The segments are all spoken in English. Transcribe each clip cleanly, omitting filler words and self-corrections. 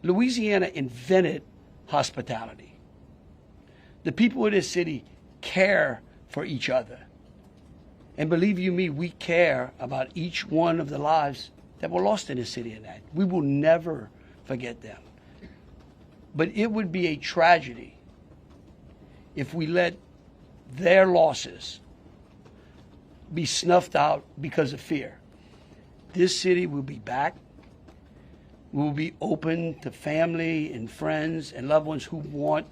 Louisiana invented hospitality. The people of this city care for each other. And believe you me, we care about each one of the lives that were lost in this city and that. We will never forget them. But it would be a tragedy if we let their losses be snuffed out because of fear. This city will be back. We will be open to family and friends and loved ones who want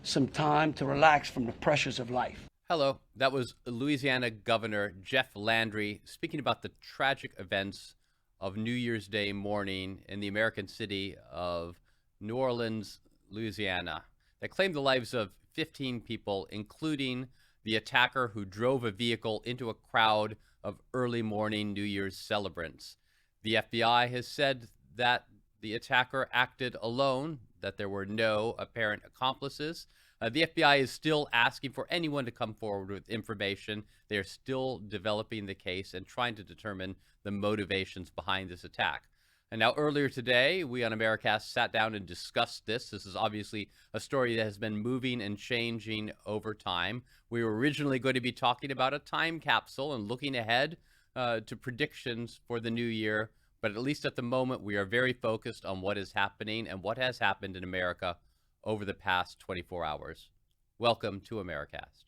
some time to relax from the pressures of life. Hello, that was Louisiana Governor Jeff Landry speaking about the tragic events of New Year's Day morning in the American city of New Orleans, Louisiana, that claimed the lives of 15 people, including the attacker who drove a vehicle into a crowd of early morning New Year's celebrants. The FBI has said that the attacker acted alone, that there were no apparent accomplices. The FBI is still asking for anyone to come forward with information. They are still developing the case and trying to determine the motivations behind this attack. And now earlier today, we on Americast sat down and discussed this. This is obviously a story that has been moving and changing over time. We were originally going to be talking about a time capsule and looking ahead to predictions for the new year. But at least at the moment, we are very focused on what is happening and what has happened in America over the past 24 hours. Welcome to Americast.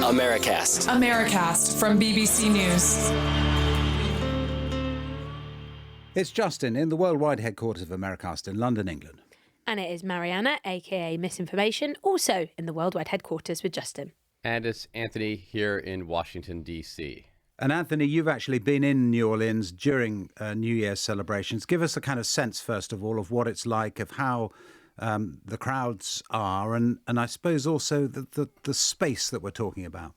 Americast from BBC News. It's Justin in the worldwide headquarters of Americast in London, England. And it is Marianna, aka Misinformation, also in the worldwide headquarters with Justin. And it's Anthony here in Washington, D.C. And Anthony, you've actually been in New Orleans during New Year's celebrations. Give us a kind of sense, first of all, of what it's like, of how the crowds are, and I suppose also the space that we're talking about.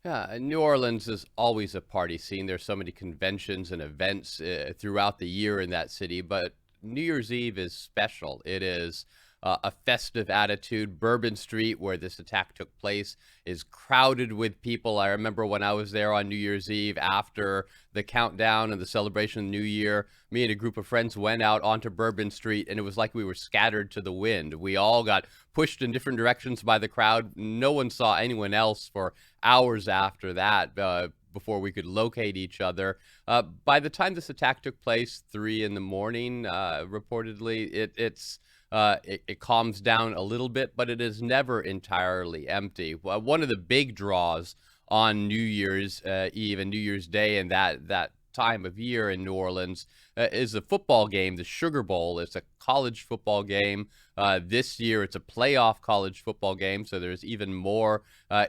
Yeah, New Orleans is always a party scene. There's so many conventions and events throughout the year in that city, but New Year's Eve is special. It is a festive attitude. Bourbon Street, where this attack took place, is crowded with people. I remember when I was there on New Year's Eve after the countdown and the celebration of New Year, me and a group of friends went out onto Bourbon Street, and it was like we were scattered to the wind. We all got pushed in different directions by the crowd. No one saw anyone else for hours after that before we could locate each other. By the time this attack took place, 3 a.m, reportedly, it calms down a little bit, but it is never entirely empty. One of the big draws on New Year's Eve and New Year's Day and that time of year in New Orleans is a football game, the Sugar Bowl. It's a college football game. This year, it's a playoff college football game, so there's even more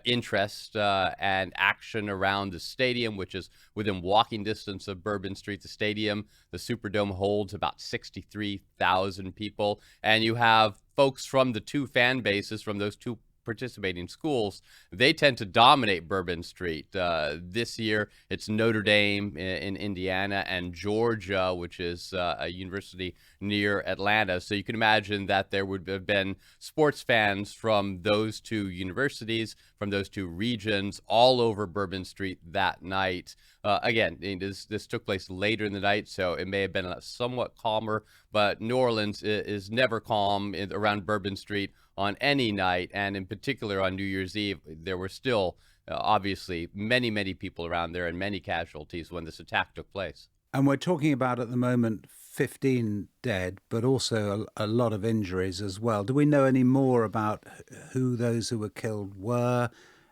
interest and action around the stadium, which is within walking distance of Bourbon Street. The stadium, the Superdome, holds about 63,000 people, and you have folks from the two fan bases, from those two participating schools. They tend to dominate Bourbon Street. This year, it's Notre Dame in Indiana and Georgia, which is a university near Atlanta. So you can imagine that there would have been sports fans from those two universities, from those two regions, all over Bourbon Street that night. Again, this took place later in the night, so it may have been somewhat calmer, but New Orleans is never calm around Bourbon Street on any night, and in particular on New Year's Eve. There were still, obviously, many, many people around there and many casualties when this attack took place. And we're talking about, at the moment, 15 dead, but also a lot of injuries as well. Do we know any more about who those who were killed were,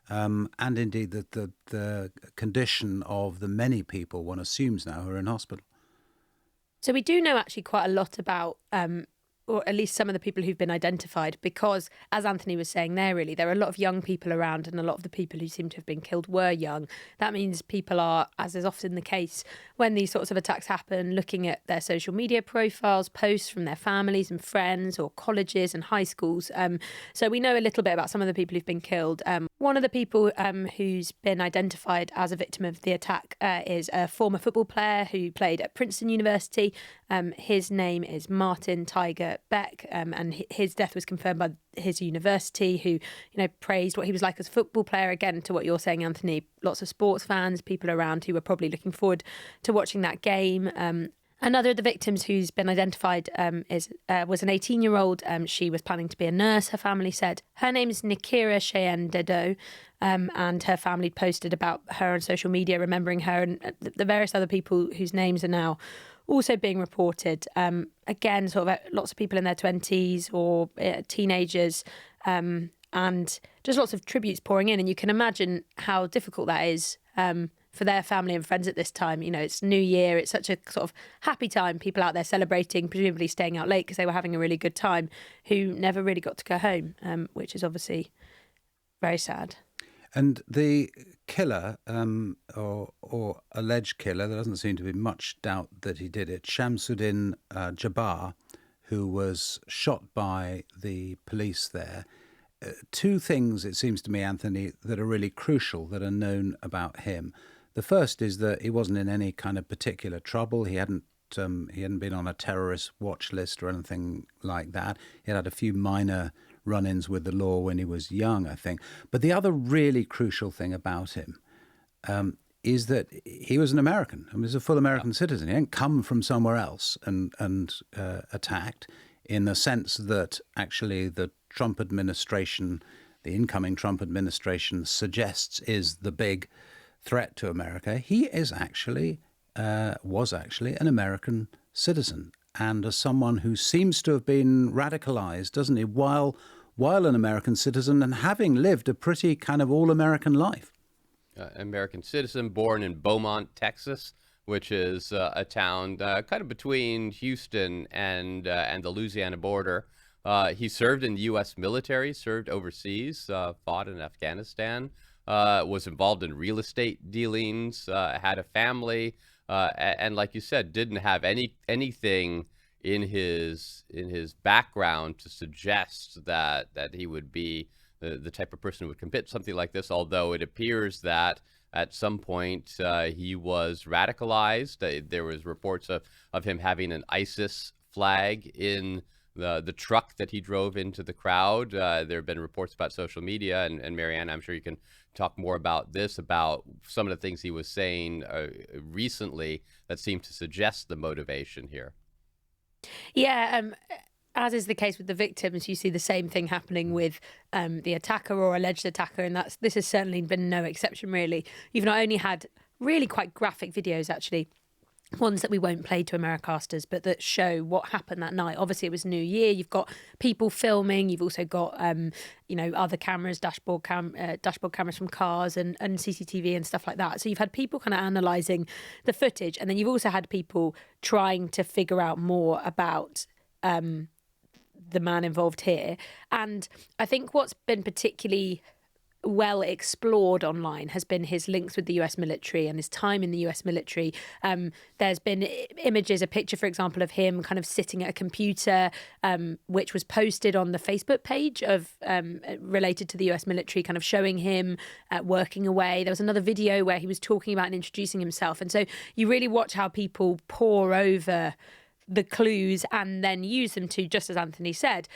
and indeed the condition of the many people one assumes now who are in hospital? So we do know actually quite a lot about or at least some of the people who've been identified, because, as Anthony was saying there, really, there are a lot of young people around, and a lot of the people who seem to have been killed were young. That means people are, as is often the case when these sorts of attacks happen, looking at their social media profiles, posts from their families and friends, or colleges and high schools. So we know a little bit about some of the people who've been killed. One of the people who's been identified as a victim of the attack is a former football player who played at Princeton University. His name is Martin Tiger Beck, and his death was confirmed by his university, who, praised what he was like as a football player. Again, to what you're saying, Anthony, lots of sports fans, people around who were probably looking forward to watching that game. Another of the victims who's been identified was an 18-year-old. She was planning to be a nurse, her family said. Her name is Nikira Cheyenne Dedo, and her family posted about her on social media, remembering her, and the various other people whose names are now also being reported. Again, sort of lots of people in their 20s or teenagers, and just lots of tributes pouring in. And you can imagine how difficult that is for their family and friends at this time. You know, it's New Year. It's such a sort of happy time. People out there celebrating, presumably staying out late because they were having a really good time, who never really got to go home, which is obviously very sad. And the killer, or alleged killer, there doesn't seem to be much doubt that he did it, Shamsuddin Jabbar, who was shot by the police there. Two things, it seems to me, Anthony, that are really crucial that are known about him. The first is that he wasn't in any kind of particular trouble. He hadn't been on a terrorist watch list or anything like that. He had a few minor run-ins with the law when he was young, I think. But the other really crucial thing about him is that he was an American. I mean, he was a full American citizen. He didn't come from somewhere else and attacked, in the sense that actually the Trump administration, the incoming Trump administration, suggests is the big threat to America. He is actually, was actually an American citizen, and as someone who seems to have been radicalized, doesn't he, while an American citizen and having lived a pretty kind of all-American life. American citizen, born in Beaumont, Texas, which is a town kind of between Houston and the Louisiana border. He served in the U.S. military, served overseas, fought in Afghanistan, was involved in real estate dealings, had a family, and like you said, didn't have anything in his background to suggest that he would be the type of person who would commit something like this, although it appears that at some point he was radicalized. There was reports of him having an ISIS flag in the truck that he drove into the crowd. There have been reports about social media, and Marianna, I'm sure you can talk more about this, about some of the things he was saying recently that seem to suggest the motivation here. Yeah, as is the case with the victims, you see the same thing happening with the attacker or alleged attacker, and this has certainly been no exception, really. You've not only had really quite graphic videos, actually, ones that we won't play to Americasters, but that show what happened that night. Obviously, it was New Year. You've got people filming. You've also got, other cameras, dashboard cameras from cars and CCTV and stuff like that. So you've had people kind of analysing the footage, and then you've also had people trying to figure out more about the man involved here. And I think what's been particularly well explored online has been his links with the US military and his time in the US military. There's been images, a picture, for example, of him kind of sitting at a computer, which was posted on the Facebook page of related to the US military, kind of showing him working away. There was another video where he was talking about and introducing himself. And so you really watch how people pore over the clues and then use them to, just as Anthony said,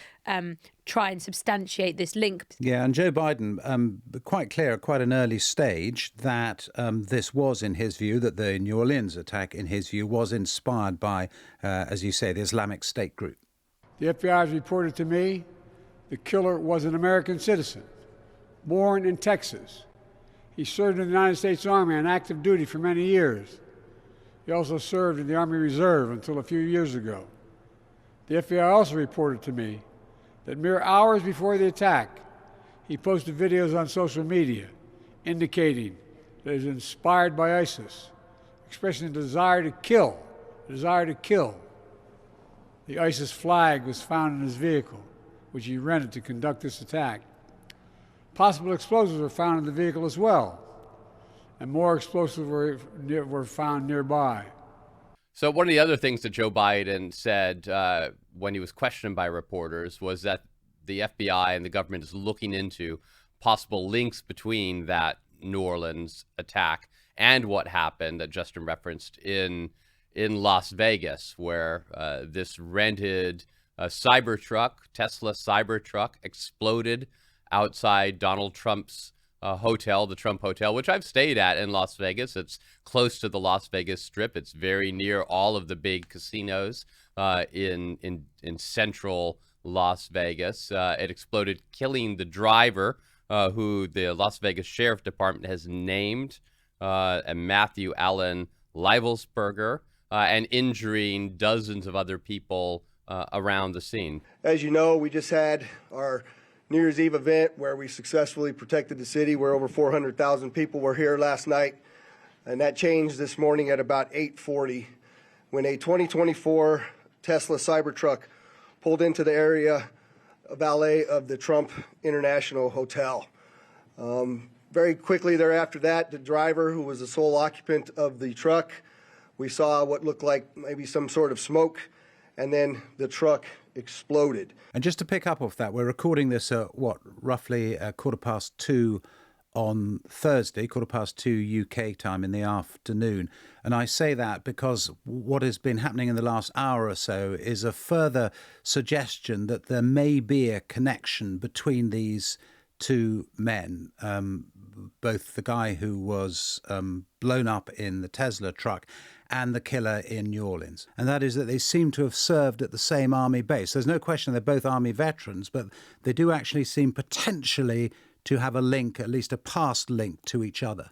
try and substantiate this link. Yeah, and Joe Biden, quite clear at quite an early stage that this was, in his view, that the New Orleans attack, in his view, was inspired by, as you say, the Islamic State group. The FBI has reported to me the killer was an American citizen, born in Texas. He served in the United States Army on active duty for many years. He also served in the Army Reserve until a few years ago. The FBI also reported to me that mere hours before the attack, he posted videos on social media indicating that he was inspired by ISIS, expressing a desire to kill. The ISIS flag was found in his vehicle, which he rented to conduct this attack. Possible explosives were found in the vehicle as well, and more explosives were found nearby. So one of the other things that Joe Biden said when he was questioned by reporters was that the FBI and the government is looking into possible links between that New Orleans attack and what happened that Justin referenced in Las Vegas, where this rented Tesla Cybertruck exploded outside Donald Trump's hotel, the Trump Hotel, which I've stayed at in Las Vegas. It's close to the Las Vegas Strip. It's very near all of the big casinos in central Las Vegas. It exploded, killing the driver, who the Las Vegas Sheriff Department has named Matthew Allen Leibelsberger, and injuring dozens of other people around the scene. As you know, we just had our New Year's Eve event where we successfully protected the city, where over 400,000 people were here last night. And that changed this morning at about 8:40 when a 2024 Tesla Cybertruck pulled into the area valet of the Trump International Hotel. Very quickly thereafter that, the driver, who was the sole occupant of the truck, we saw what looked like maybe some sort of smoke, and then the truck exploded. And just to pick up off that, we're recording this at roughly 2:15 on Thursday, 2:15 UK time in the afternoon. And I say that because what has been happening in the last hour or so is a further suggestion that there may be a connection between these two men, both the guy who was blown up in the Tesla truck and the killer in New Orleans. And that is that they seem to have served at the same army base. There's no question they're both army veterans, but they do actually seem potentially to have a link, at least a past link to each other.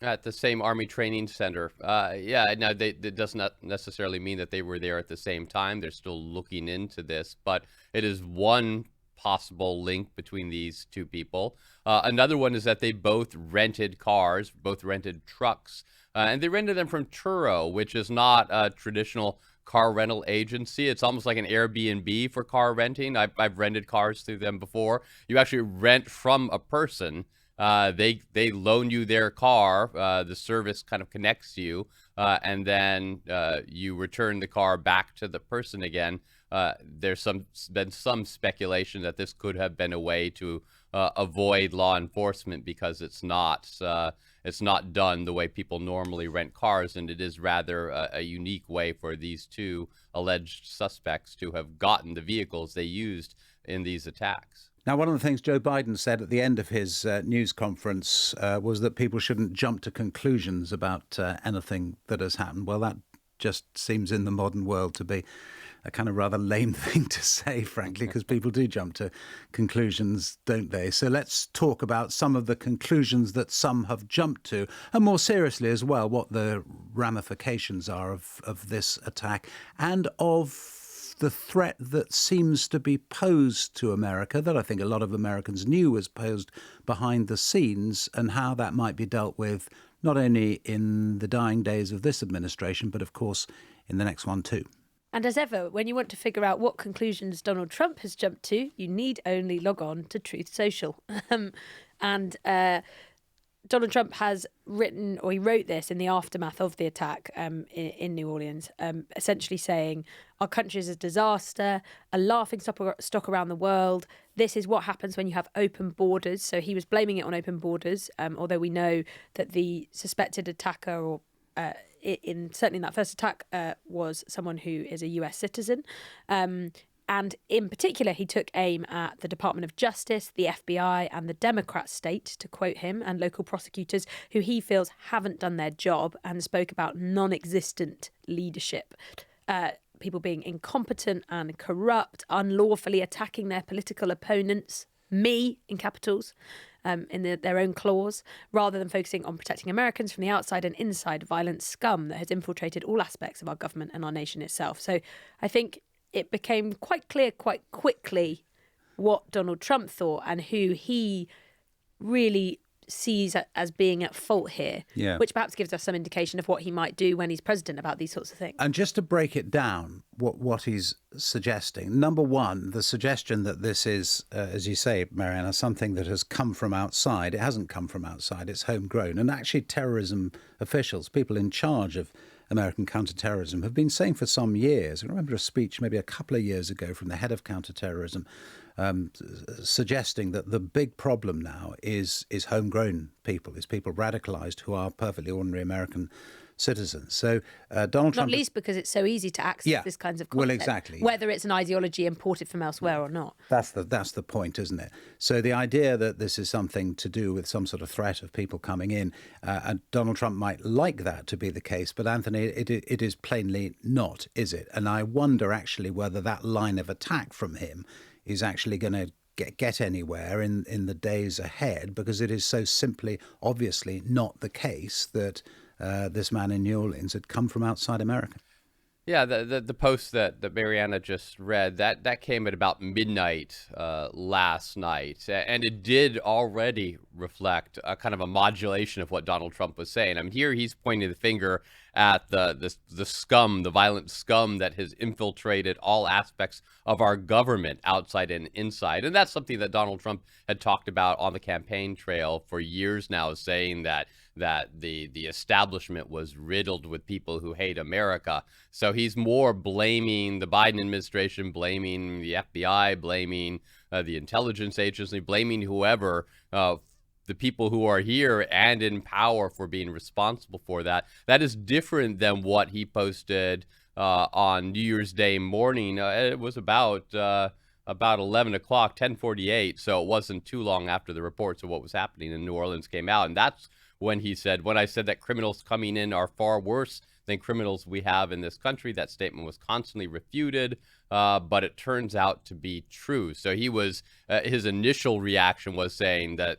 At the same Army Training Center. Now it does not necessarily mean that they were there at the same time. They're still looking into this, but it is one possible link between these two people. Another one is that they both rented cars, both rented trucks, and they rented them from Turo, which is not a traditional car rental agency. It's almost like an Airbnb for car renting. I've rented cars through them before. You actually rent from a person. They loan you their car. The service kind of connects you, and then you return the car back to the person again. There's been some speculation that this could have been a way to avoid law enforcement, because it's not done the way people normally rent cars, and it is rather a unique way for these two alleged suspects to have gotten the vehicles they used in these attacks. Now, one of the things Joe Biden said at the end of his news conference was that people shouldn't jump to conclusions about anything that has happened. Well, that just seems in the modern world to be a kind of rather lame thing to say, frankly, because people do jump to conclusions, don't they? So let's talk about some of the conclusions that some have jumped to, and more seriously as well, what the ramifications are of this attack and of the threat that seems to be posed to America, that I think a lot of Americans knew was posed behind the scenes, and how that might be dealt with not only in the dying days of this administration, but of course in the next one too. And as ever, when you want to figure out what conclusions Donald Trump has jumped to, you need only log on to Truth Social. Donald Trump has written, or he wrote this in the aftermath of the attack in New Orleans, essentially saying, our country is a disaster, a laughing stock around the world. This is what happens when you have open borders. So he was blaming it on open borders, although we know that the suspected attacker, or certainly in that first attack, was someone who is a US citizen. And in particular, he took aim at the Department of Justice, the FBI, and the Democrat state, to quote him, and local prosecutors who he feels haven't done their job, and spoke about non-existent leadership. People being incompetent and corrupt, unlawfully attacking their political opponents, me in capitals, in their own claws, rather than focusing on protecting Americans from the outside and inside violent scum that has infiltrated all aspects of our government and our nation itself. So I think it became quite clear quite quickly what Donald Trump thought and who he really sees as being at fault here, which perhaps gives us some indication of what he might do when he's president about these sorts of things. And just to break it down, what he's suggesting, number one, the suggestion that this is, as you say, Marianna, something that has come from outside. It hasn't come from outside, it's homegrown. And actually terrorism officials, people in charge of American counterterrorism, have been saying for some years. I remember a speech maybe a couple of years ago from the head of counterterrorism suggesting that the big problem now is homegrown people, is people radicalised who are perfectly ordinary American citizens. So Donald Trump... Not least because it's so easy to access this kinds of content. Well, exactly. Whether it's an ideology imported from elsewhere or not. That's the point, isn't it? So the idea that this is something to do with some sort of threat of people coming in, and Donald Trump might like that to be the case, but Anthony, it is plainly not, is it? And I wonder actually whether that line of attack from him is actually going to get anywhere in the days ahead, because it is so simply, obviously, not the case that this man in New Orleans had come from outside America. Yeah, the post that Marianna just read, that came at about midnight last night, and it did already reflect a kind of a modulation of what Donald Trump was saying. I mean, here he's pointing the finger at the scum, the violent scum that has infiltrated all aspects of our government, outside and inside. And that's something that Donald Trump had talked about on the campaign trail for years now, saying that the establishment was riddled with people who hate America. So he's more blaming the Biden administration, blaming the FBI, blaming the intelligence agency, blaming whoever, the people who are here and in power, for being responsible for that. That is different than what he posted on New Year's Day morning. It was about 11 o'clock, 10:48. So it wasn't too long after the reports of what was happening in New Orleans came out. And that's when he said, when I said that criminals coming in are far worse than criminals we have in this country, that statement was constantly refuted, but it turns out to be true. So he was, his initial reaction was saying that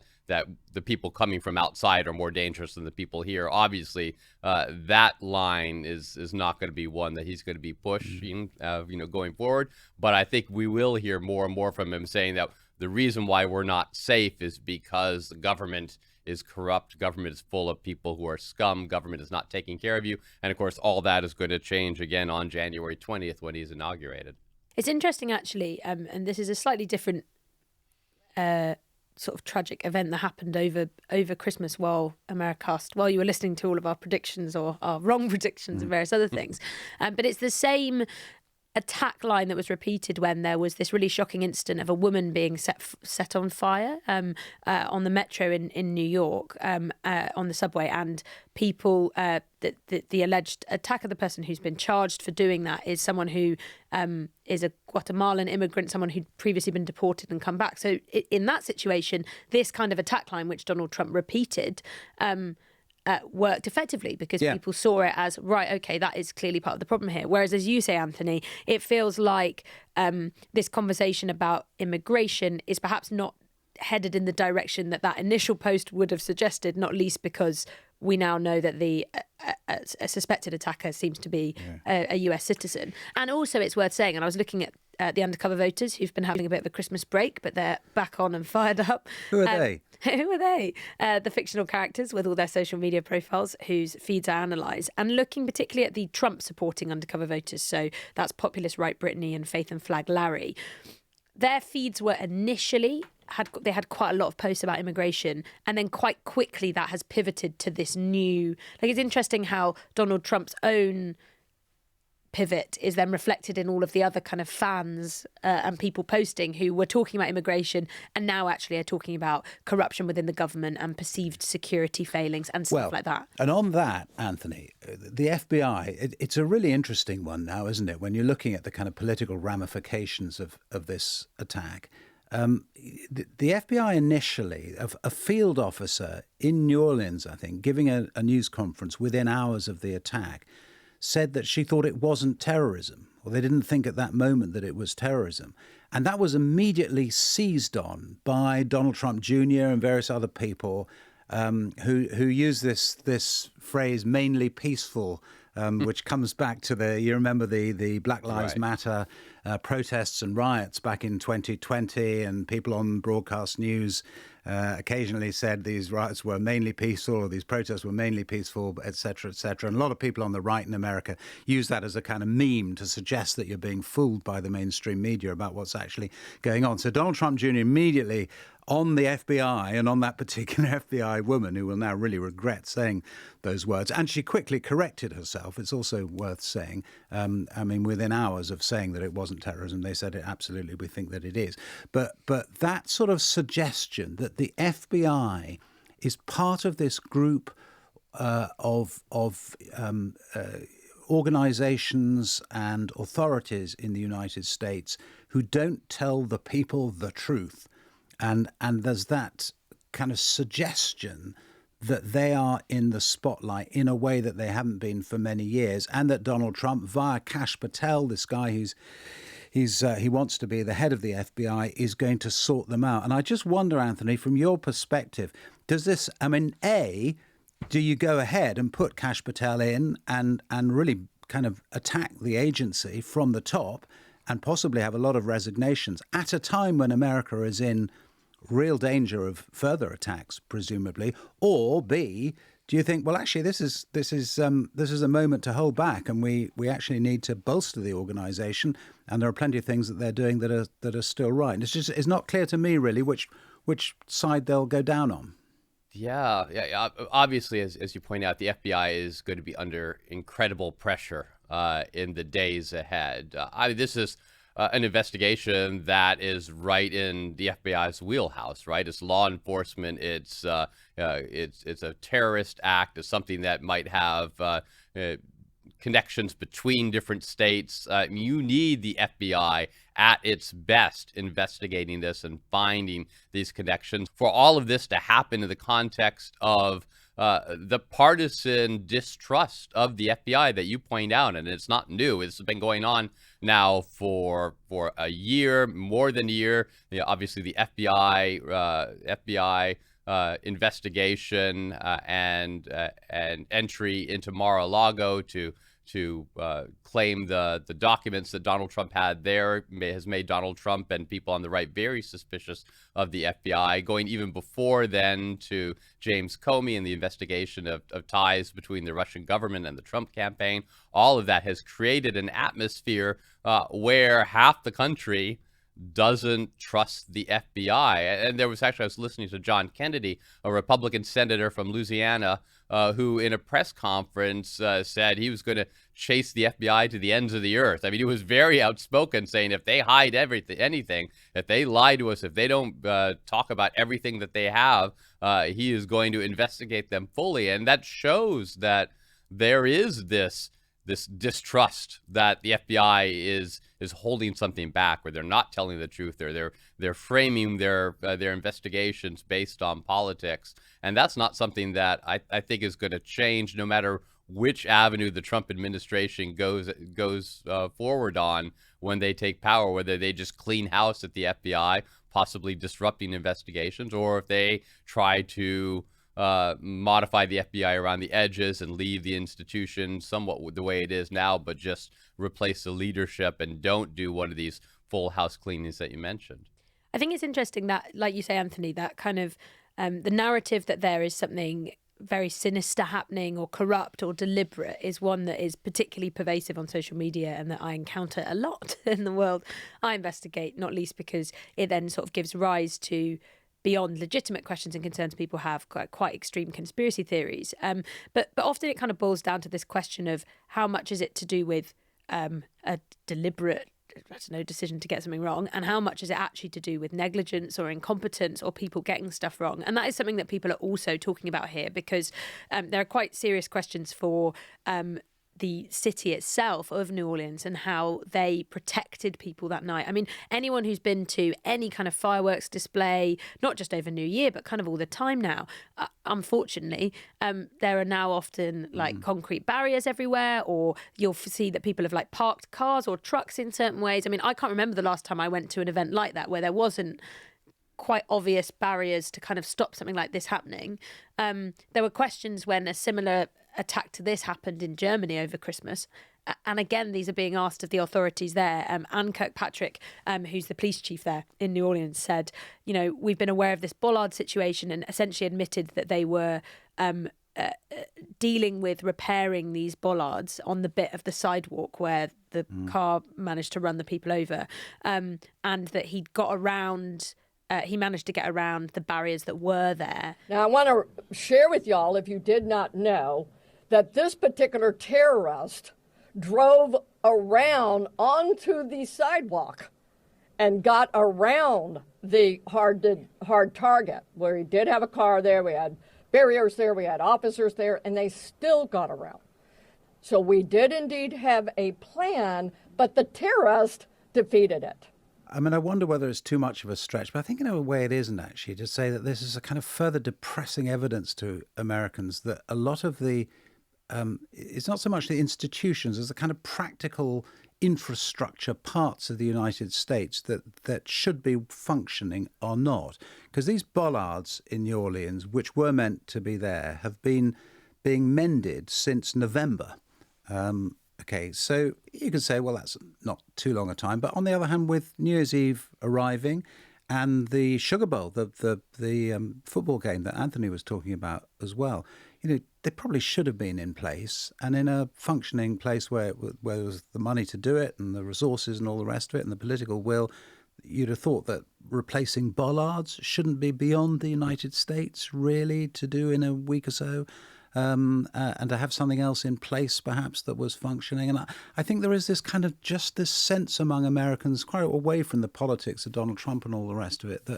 the people coming from outside are more dangerous than the people here. Obviously, that line is not going to be one that he's going to be pushing, going forward. But I think we will hear more and more from him saying that the reason why we're not safe is because the government is corrupt, government is full of people who are scum, government is not taking care of you. And of course, all that is going to change again on January 20th when he's inaugurated. It's interesting, actually, and this is a slightly different sort of tragic event that happened over Christmas while Americast, while you were listening to all of our predictions or our wrong predictions and various other things. But it's the same attack line that was repeated when there was this really shocking incident of a woman being set on fire on the metro in New York, on the subway, and people, the alleged attacker, the person who's been charged for doing that, is someone who is a Guatemalan immigrant, someone who'd previously been deported and come back. So in that situation, this kind of attack line, which Donald Trump repeated, worked effectively, because people saw it as, right, okay, that is clearly part of the problem here. Whereas, as you say, Anthony, it feels like this conversation about immigration is perhaps not headed in the direction that initial post would have suggested, not least because we now know that a suspected attacker seems to be a US citizen. And also, it's worth saying, and I was looking at the undercover voters who've been having a bit of a Christmas break, but they're back on and fired up. Who are they? Who are they? The fictional characters with all their social media profiles whose feeds I analyse, and looking particularly at the Trump-supporting undercover voters. So that's Populist Right Brittany and Faith and Flag Larry. Their feeds were initially they had quite a lot of posts about immigration, and then quite quickly that has pivoted to this new. Like, it's interesting how Donald Trump's own pivot is then reflected in all of the other kind of fans and people posting who were talking about immigration and now actually are talking about corruption within the government and perceived security failings and stuff like that. And on that, Anthony, the FBI, it's a really interesting one now, isn't it? When you're looking at the kind of political ramifications of this attack. The FBI initially, a field officer in New Orleans, I think, giving a news conference within hours of the attack, said that she thought it wasn't terrorism, or they didn't think at that moment that it was terrorism. And that was immediately seized on by Donald Trump Jr. and various other people who use this phrase, mainly peaceful, which comes back to you remember the Black Lives Matter protests and riots back in 2020, and people on broadcast news occasionally said these riots were mainly peaceful, or these protests were mainly peaceful, et cetera, et cetera. And a lot of people on the right in America use that as a kind of meme to suggest that you're being fooled by the mainstream media about what's actually going on. So Donald Trump Jr. immediately on the FBI and on that particular FBI woman, who will now really regret saying those words. And she quickly corrected herself. It's also worth saying, within hours of saying that it wasn't terrorism, they said, absolutely, we think that it is. But that sort of suggestion that the FBI is part of this group of organizations and authorities in the United States who don't tell the people the truth. And there's that kind of suggestion that they are in the spotlight in a way that they haven't been for many years, and that Donald Trump, via Kash Patel, this guy he wants to be the head of the FBI, is going to sort them out. And I just wonder, Anthony, from your perspective, does this, I mean, do you go ahead and put Kash Patel in and really kind of attack the agency from the top and possibly have a lot of resignations at a time when America is in real danger of further attacks, presumably? Or B, do you think, well, actually, this is a moment to hold back, and we actually need to bolster the organization, and there are plenty of things that they're doing that are still right. And it's not clear to me really which side they'll go down on. Yeah. Obviously, as you point out, the FBI is going to be under incredible pressure in the days ahead. This is an investigation that is right in the FBI's wheelhouse, right? It's law enforcement. It's a terrorist act. It's something that might have connections between different states. You need the FBI at its best investigating this and finding these connections. For all of this to happen in the context of the partisan distrust of the FBI that you point out, and it's not new. It's been going on now for a year, more than a year. Obviously, the FBI investigation and entry into Mar-a-Lago to claim the documents that Donald Trump had there has made Donald Trump and people on the right very suspicious of the FBI, going even before then to James Comey and the investigation of ties between the Russian government and the Trump campaign. All of that has created an atmosphere where half the country doesn't trust the FBI. And there was actually, I was listening to John Kennedy, a Republican senator from Louisiana, who in a press conference said he was going to chase the FBI to the ends of the earth. I mean, he was very outspoken, saying if they hide anything, if they lie to us, if they don't talk about everything that they have, he is going to investigate them fully. And that shows that there is this distrust that the FBI is holding something back, where they're not telling the truth, they're framing their investigations based on politics, and that's not something that I think is going to change, no matter which avenue the Trump administration goes forward on when they take power. Whether they just clean house at the FBI, possibly disrupting investigations, or if they try to modify the FBI around the edges and leave the institution somewhat the way it is now, but just replace the leadership and don't do one of these full house cleanings that you mentioned. I think it's interesting that, like you say, Anthony, that kind of the narrative that there is something very sinister happening or corrupt or deliberate is one that is particularly pervasive on social media, and that I encounter a lot in the world I investigate, not least because it then sort of gives rise to, beyond legitimate questions and concerns people have, quite extreme conspiracy theories. But often it kind of boils down to this question of how much is it to do with a deliberate, decision to get something wrong, and how much is it actually to do with negligence or incompetence or people getting stuff wrong. And that is something that people are also talking about here, because there are quite serious questions for the city itself of New Orleans and how they protected people that night. I mean, anyone who's been to any kind of fireworks display, not just over New Year, but kind of all the time now, unfortunately, there are now often like concrete barriers everywhere, or you'll see that people have like parked cars or trucks in certain ways. I mean, I can't remember the last time I went to an event like that where there wasn't quite obvious barriers to kind of stop something like this happening. There were questions when a similar attack to this happened in Germany over Christmas. And again, these are being asked of the authorities there. Anne Kirkpatrick, who's the police chief there in New Orleans, said, we've been aware of this bollard situation, and essentially admitted that they were dealing with repairing these bollards on the bit of the sidewalk where the car managed to run the people over, and that he managed to get around the barriers that were there. Now, I want to share with y'all, if you did not know, that this particular terrorist drove around onto the sidewalk and got around the hard target, where he did have a car there. We had barriers there, we had officers there, and they still got around. So we did indeed have a plan, but the terrorists defeated it. I mean, I wonder whether it's too much of a stretch, but I think in a way it isn't actually, to say that this is a kind of further depressing evidence to Americans that a lot of the, it's not so much the institutions as the kind of practical infrastructure parts of the United States that should be functioning are not. Because these bollards in New Orleans, which were meant to be there, have been being mended since November. Okay, so you could say, well, that's not too long a time. But on the other hand, with New Year's Eve arriving and the Sugar Bowl, the football game that Anthony was talking about as well, they probably should have been in place and in a functioning place where there was the money to do it and the resources and all the rest of it and the political will. You'd have thought that replacing bollards shouldn't be beyond the United States, really, to do in a week or so. And to have something else in place, perhaps, that was functioning. And I think there is this kind of just this sense among Americans, quite away from the politics of Donald Trump and all the rest of it,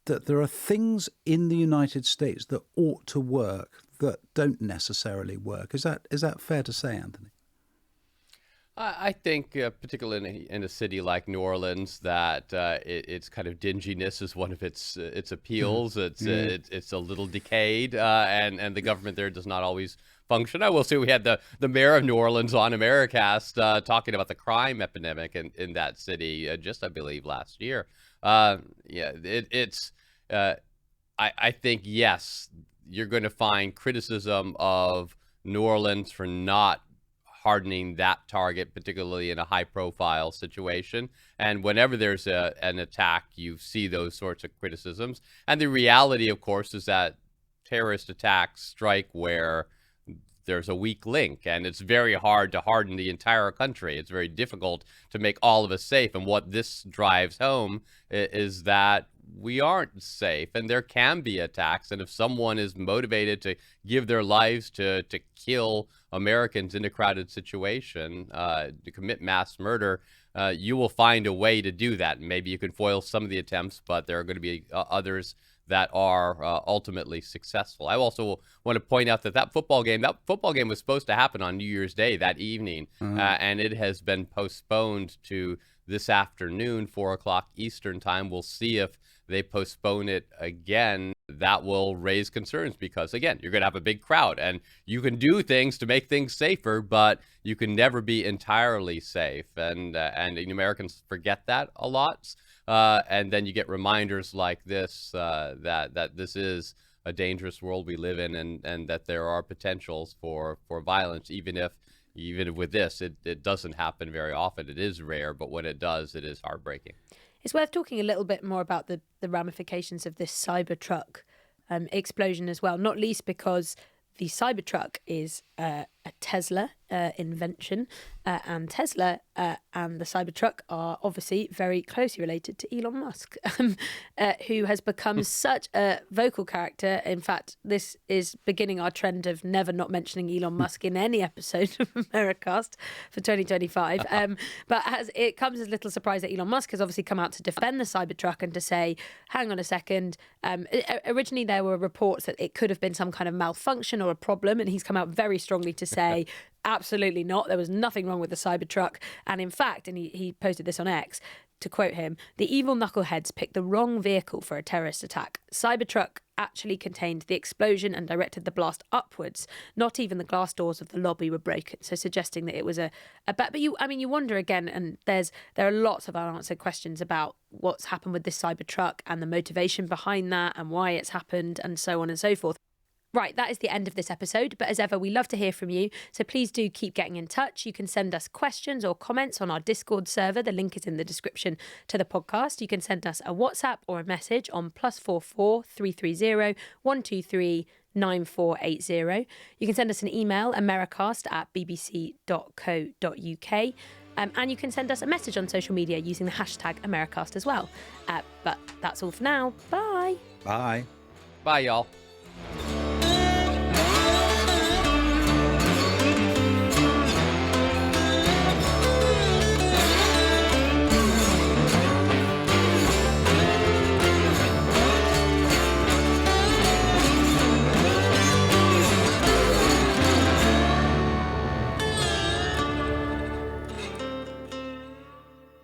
that there are things in the United States that ought to work that don't necessarily work. Is that fair to say, Anthony? I think, particularly in a city like New Orleans, that its kind of dinginess is one of its appeals. It's a little decayed, and the government there does not always function. I will say we had the mayor of New Orleans on Americast talking about the crime epidemic in that city just, I believe, last year. I think, yes, you're going to find criticism of New Orleans for not hardening that target, particularly in a high-profile situation. And whenever there's an attack, you see those sorts of criticisms. And the reality, of course, is that terrorist attacks strike where there's a weak link, and it's very hard to harden the entire country. It's very difficult to make all of us safe. And what this drives home is that we aren't safe, and there can be attacks. And if someone is motivated to give their lives to kill Americans in a crowded situation, to commit mass murder, you will find a way to do that. Maybe you can foil some of the attempts, but there are going to be others that are ultimately successful. I also want to point out that football game was supposed to happen on New Year's Day that evening, and it has been postponed to this afternoon, 4 o'clock Eastern time. We'll see if they postpone it again. That will raise concerns because, again, you're going to have a big crowd, and you can do things to make things safer, but you can never be entirely safe. And Americans forget that a lot. And then you get reminders like this, that this is a dangerous world we live in, and that there are potentials for violence, even if with this, it doesn't happen very often. It is rare, but when it does, it is heartbreaking. It's worth talking a little bit more about the ramifications of this Cybertruck explosion as well, not least because the Cybertruck is a Tesla invention, and Tesla and the Cybertruck are obviously very closely related to Elon Musk, who has become such a vocal character. In fact, this is beginning our trend of never not mentioning Elon Musk in any episode of Americast for 2025. But it comes as little surprise that Elon Musk has obviously come out to defend the Cybertruck and to say, hang on a second, originally there were reports that it could have been some kind of malfunction or a problem, and he's come out very strongly to say, absolutely not. There was nothing wrong with the Cybertruck. And in fact, and he posted this on X, to quote him, the evil knuckleheads picked the wrong vehicle for a terrorist attack. Cybertruck actually contained the explosion and directed the blast upwards. Not even the glass doors of the lobby were broken. So suggesting that it was a but you wonder again, and there are lots of unanswered questions about what's happened with this Cybertruck and the motivation behind that and why it's happened and so on and so forth. Right, that is the end of this episode, but as ever, we love to hear from you, so please do keep getting in touch. You can send us questions or comments on our Discord server. The link is in the description to the podcast. You can send us a WhatsApp or a message on +44 330 123 9480. You can send us an email, americast@bbc.co.uk. And you can send us a message on social media using the hashtag Americast as well. But that's all for now. Bye. Bye. Bye, y'all.